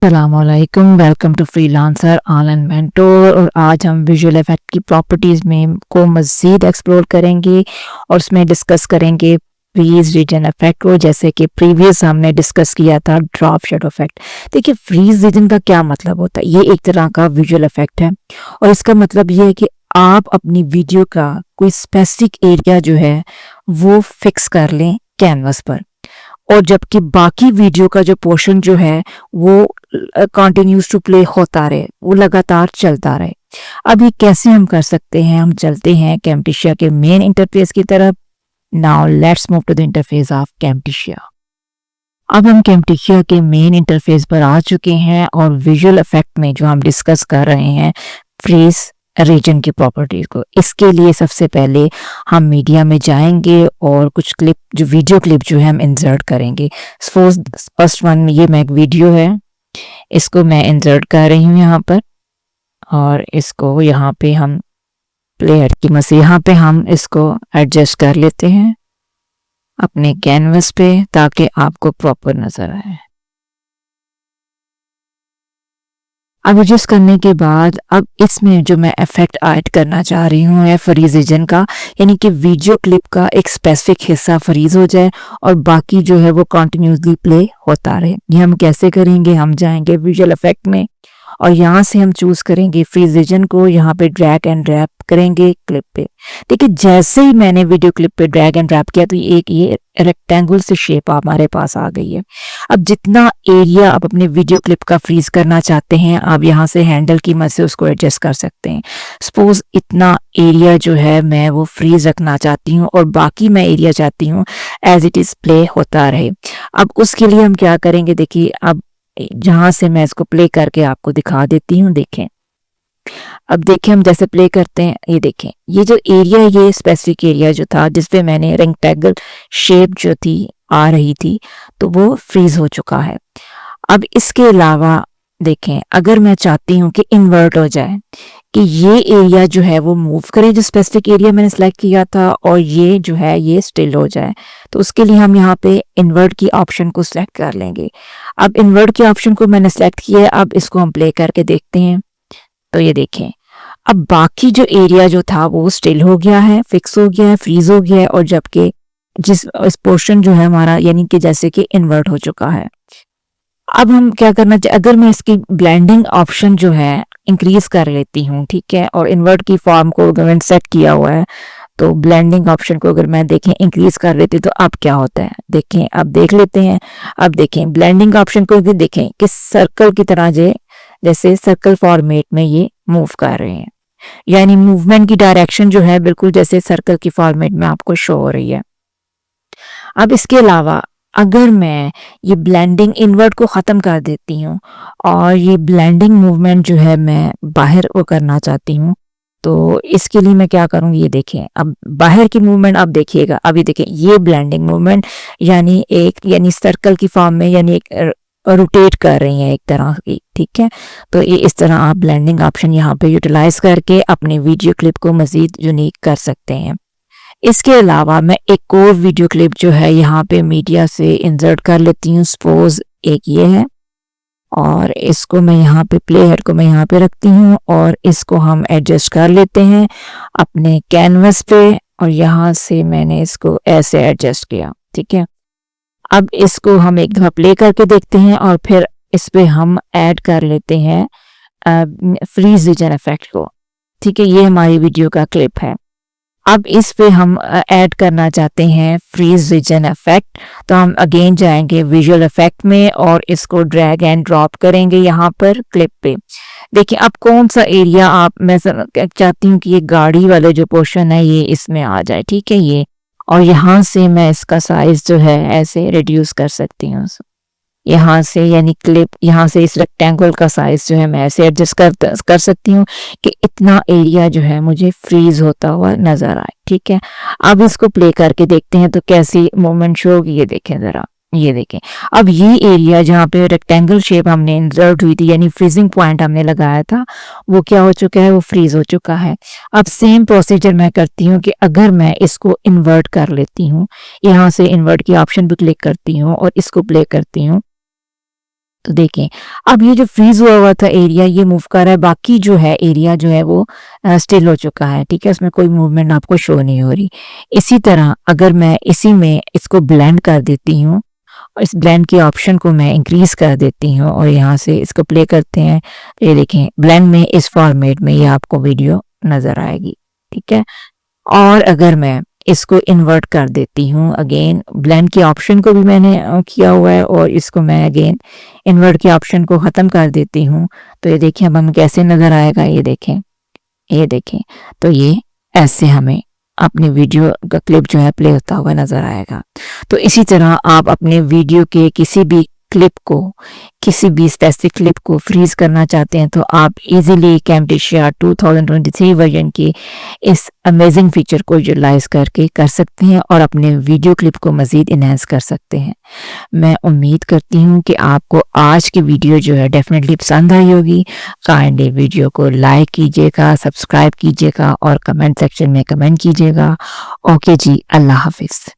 अस्सलामुअलैकुम, welcome to freelancer online mentor. और आज हम विजुअल इफेक्ट की प्रॉपर्टीज़ में को मज़ीद एक्सप्लोर करेंगे और उसमें डिस्कस करेंगे फ्रीज रीजन इफेक्ट को, जैसे कि प्रीवियस हमने डिस्कस किया था ड्रॉप शेडो इफेक्ट। देखिए, फ्रीज रीजन का क्या मतलब होता है। ये एक तरह का विजुअल इफेक्ट है और इसका मतलब ये है कि आप अपनी वीडियो का कोई स्पेसिफिक एरिया जो है वो फिक्स कर लें कैनवस पर, और जबकि बाकी वीडियो का जो पोर्शन जो है वो कंटिन्यूज टू प्ले होता रहे, वो लगातार चलता रहे। अब ये कैसे हम कर सकते हैं, हम चलते हैं कैमटिशिया के मेन इंटरफेस की तरफ। Now let's move to the interface of Camtasia. अब हम कैमटिशिया के मेन इंटरफेस पर आ चुके हैं और विजुअल इफेक्ट में जो हम डिस्कस कर रहे हैं फ्रीज रीजन की प्रॉपर्टीज को, इसके लिए सबसे पहले हम मीडिया में जाएंगे और कुछ क्लिप जो वीडियो क्लिप जो है हम इंसर्ट करेंगे। फर्स्ट वन ये मैं एक वीडियो है, इसको मैं इंसर्ट कर रही हूँ यहाँ पर, और इसको यहाँ पे हम प्लेयर की मदद से यहाँ पे हम इसको एडजस्ट कर लेते हैं अपने कैनवस पे, ताकि आपको प्रॉपर नजर आए। अब एडजस्ट करने के बाद अब इसमें जो मैं इफेक्ट ऐड करना चाह रही हूँ है फ्रीज रीजन का, यानी कि वीडियो क्लिप का एक स्पेसिफिक हिस्सा फ्रीज हो जाए और बाकी जो है वो कंटिन्यूसली प्ले होता रहे। ये हम कैसे करेंगे, हम जाएंगे विजुअल इफेक्ट में और यहाँ से हम चूज करेंगे फ्रीज रीजन को, यहाँ पे ड्रैग एंड ड्रैप करेंगे क्लिप पे। देखिए, जैसे ही मैंने वीडियो क्लिप पे ड्रैग एंड ड्रैप किया तो ये रेक्टेंगल से शेप हमारे पास आ गई है। अब जितना एरिया आप अपने वीडियो क्लिप का फ्रीज करना चाहते हैं, आप यहाँ से हैंडल की मदद से उसको एडजस्ट कर सकते हैं। सपोज इतना एरिया जो है मैं वो फ्रीज रखना चाहती हूँ और बाकी मैं एरिया चाहती हूँ एज इट इज प्ले होता रहे। अब उसके लिए हम क्या करेंगे, देखिए अब जहां से मैं इसको प्ले करके आपको दिखा देती हूँ। देखें, अब देखें हम जैसे प्ले करते हैं, ये देखें ये जो एरिया, ये स्पेसिफिक एरिया जो था जिसपे मैंने रेक्टेंगल शेप जो थी आ रही थी, तो वो फ्रीज हो चुका है। अब इसके अलावा देखें, अगर मैं चाहती हूँ कि इन्वर्ट हो जाए, कि ये एरिया जो है वो मूव करे, जो स्पेसिफिक एरिया मैंने सेलेक्ट किया था, और ये जो है ये स्टिल हो जाए, तो उसके लिए हम यहाँ पे इन्वर्ट की ऑप्शन को सिलेक्ट कर लेंगे। अब इन्वर्ट की ऑप्शन को मैंने सेलेक्ट किया है, अब इसको हम प्ले करके देखते हैं। तो ये देखें, अब बाकी जो एरिया जो था वो स्टिल हो गया है, फिक्स हो गया है, फ्रीज हो गया है, और जबकि इस पोर्शन जो है हमारा यानी कि जैसे कि इन्वर्ट हो चुका है। अब हम क्या करना चाहिए, अगर मैं इसकी ब्लेंडिंग ऑप्शन जो है इंक्रीज कर लेती हूँ, ठीक है, और इन्वर्ट की फॉर्म को अगर मैंने सेट किया हुआ है, तो ब्लेंडिंग ऑप्शन को अगर मैं देखें इंक्रीज कर लेती हूँ, तो अब क्या होता है देखें, अब देख लेते हैं। अब देखें ब्लेंडिंग ऑप्शन को भी देखें कि सर्कल की तरह जैसे सर्कल फॉर्मेट में ये मूव कर रहे हैं, यानी मूवमेंट की डायरेक्शन जो है बिल्कुल जैसे सर्कल की फॉर्मेट में आपको शो हो रही है। अब इसके अलावा अगर मैं ये ब्लेंडिंग इन्वर्ट को ख़त्म कर देती हूँ और ये ब्लेंडिंग मूवमेंट जो है मैं बाहर वो करना चाहती हूँ, तो इसके लिए मैं क्या करूँगी, ये देखें अब बाहर की मूवमेंट आप देखिएगा। अभी देखें ये ब्लेंडिंग मूवमेंट यानी सर्कल की फॉर्म में, यानी एक रोटेट कर रही है एक तरह की, ठीक है। तो ये इस तरह आप ब्लेंडिंग ऑप्शन यहाँ पे यूटिलाइज करके अपने वीडियो क्लिप को मज़ीद यूनिक कर सकते हैं। इसके अलावा मैं एक और वीडियो क्लिप जो है यहाँ पे मीडिया से इंसर्ट कर लेती हूँ। सपोज एक ये है, और इसको मैं यहाँ पे प्लेयर को मैं यहाँ पे रखती हूँ और इसको हम एडजस्ट कर लेते हैं अपने कैनवस पे, और यहाँ से मैंने इसको ऐसे एडजस्ट किया, ठीक है। अब इसको हम एक दफा प्ले करके देखते हैं और फिर इस पे हम ऐड कर लेते हैं फ्रीज रीजन इफेक्ट को, ठीक है। ये हमारी वीडियो का क्लिप है। अब इस पे हम ऐड करना चाहते हैं फ्रीज रीजन इफेक्ट, तो हम अगेन जाएंगे विजुअल इफेक्ट में और इसको ड्रैग एंड ड्रॉप करेंगे यहाँ पर क्लिप पे। देखिए अब कौन सा एरिया मैं चाहती हूँ कि ये गाड़ी वाले जो पोर्शन है ये इसमें आ जाए, ठीक है ये, और यहाँ से मैं इसका साइज जो है ऐसे रिड्यूस कर सकती हूँ यहाँ से, यानी क्लिप यहाँ से इस रेक्टेंगल का साइज जो है मैं ऐसे एडजस्ट कर सकती हूँ कि इतना एरिया जो है मुझे फ्रीज होता हुआ नजर आए, ठीक है। अब इसको प्ले करके देखते हैं तो कैसी मूवमेंट शो होगी, ये देखें जरा, ये देखें। अब ये एरिया जहाँ पे रेक्टेंगल शेप हमने इंसर्ट हुई थी, यानी फ्रीजिंग पॉइंट हमने लगाया था, वो क्या हो चुका है, वो फ्रीज हो चुका है। अब सेम प्रोसीजर मैं करती हूँ कि अगर मैं इसको इन्वर्ट कर लेती हूँ, यहाँ से इन्वर्ट की ऑप्शन पे क्लिक करती हूँ और इसको प्ले करती हूँ, तो देखें अब ये जो फ्रीज हुआ हुआ था एरिया ये मूव कर रहा है, बाकी जो है एरिया जो है वो स्टिल हो चुका है, ठीक है, उसमें कोई मूवमेंट आपको शो नहीं हो रही। इसी तरह अगर मैं इसी में इसको ब्लेंड कर देती हूँ और इस ब्लेंड के ऑप्शन को मैं इंक्रीज कर देती हूँ और यहाँ से इसको प्ले करते हैं, तो ये देखें ब्लेंड में इस फॉर्मेट में ये आपको वीडियो नजर आएगी, ठीक है। और अगर मैं इसको इन्वर्ट कर देती हूँ, अगेन ब्लेंड के ऑप्शन को भी मैंने किया हुआ है और इसको मैं अगेन इन्वर्ट के ऑप्शन को ख़त्म कर देती हूँ, तो ये देखें अब हमें कैसे नज़र आएगा, ये देखें तो ये ऐसे हमें अपनी वीडियो का क्लिप जो है प्ले होता हुआ नज़र आएगा। तो इसी तरह आप अपने वीडियो के किसी भी क्लिप को, किसी भी स्पेसिफिक क्लिप को फ्रीज करना चाहते हैं तो आप इजीली कैमटेशिया 2023 वर्जन के इस अमेजिंग फीचर को यूटिलाइज करके कर सकते हैं और अपने वीडियो क्लिप को मज़ीद इन्हेंस कर सकते हैं। मैं उम्मीद करती हूँ कि आपको आज की वीडियो जो है डेफिनेटली पसंद आई होगी। काइंडली वीडियो को लाइक कीजिएगा, सब्सक्राइब कीजिएगा और कमेंट सेक्शन में कमेंट कीजिएगा। ओके जी, अल्लाह हाफिज़।